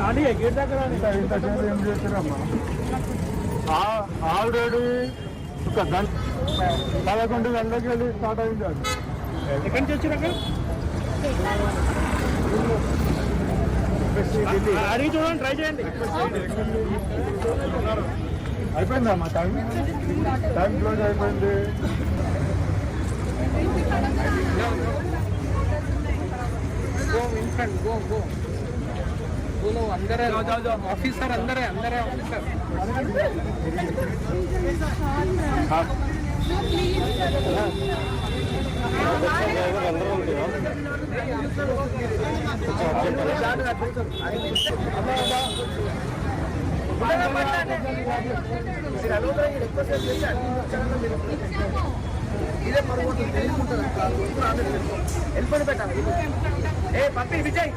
రాని గేట్ దగ్గర ఇంతసేపు ఏం చేస్తారమ్మా? ఆల్రెడీ ఒక 11 గంటలకి వెళ్ళి స్టార్ట్ అయింది. అది ఎక్కడి నుంచి వచ్చినాక అడిగి చూడండి, ట్రై చేయండి. అయిపోయిందమ్మా, టైం క్లోజ్ అయిపోయింది. अंदर ऑफिसर अंदर है ऑफिसर ఇదే పర్వతం వెళ్ళిపోతుంది. వెళ్ళిపోయి పెట్టాలి. ఏ పప్పి విజయ్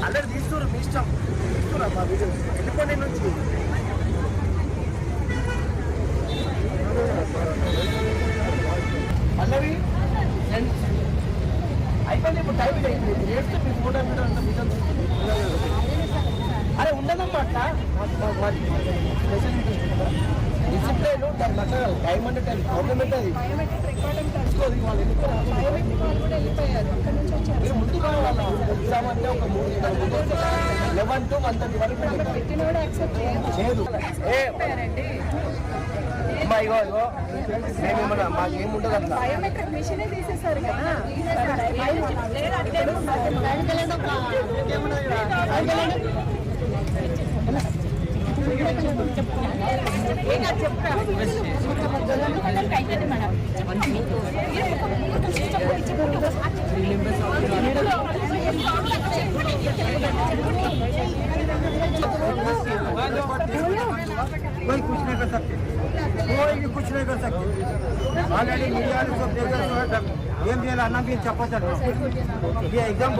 అందరు తీస్తున్నారు, మీ ఇష్టం తీస్తున్నారు. మా వీడియో వెళ్ళిపోండి నుంచి. పల్లవి అయిపోయింది, ఇప్పుడు టైం అయింది. రేస్తే మీ ఫోటో అరే ఉండదమ్మా అట్లా. డిసిప్లైన్ దాని నచ్చదు. టైం అంటే టైం ప్రాబ్లం ఏంటది? మీరు ముందు కావాలి. ఎగ్జామ్ అంటే ఒక 11 to 1:30 వరకు చేయదు. అమ్మా ఇగో ఇగో మేమేమన్నా మాకేముండదు అట్లా. कोई कुछ नहीं कर सकते, कोई भी कुछ नहीं कर सकते. ऑलरेडी मीडिया ने सब देखा ఏం చేయాలి అన్న మీరు చెప్పచ్చు. ये एग्जाम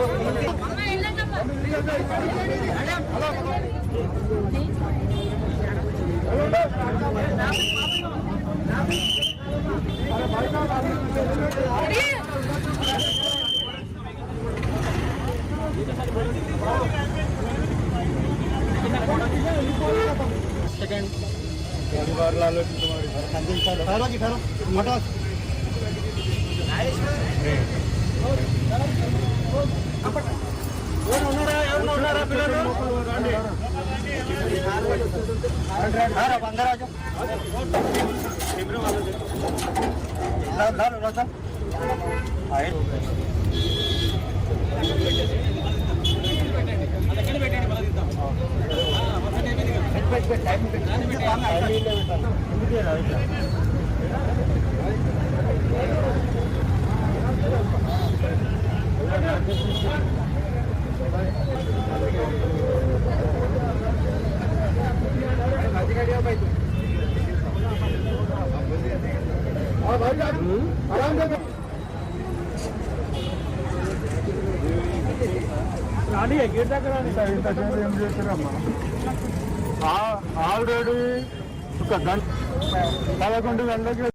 सेकंड రాని గేట్ దగ్గర ఇంతసేపు ఏం చేస్తారమ్మా? ఆల్రెడీ ఒక 11 గంటలకి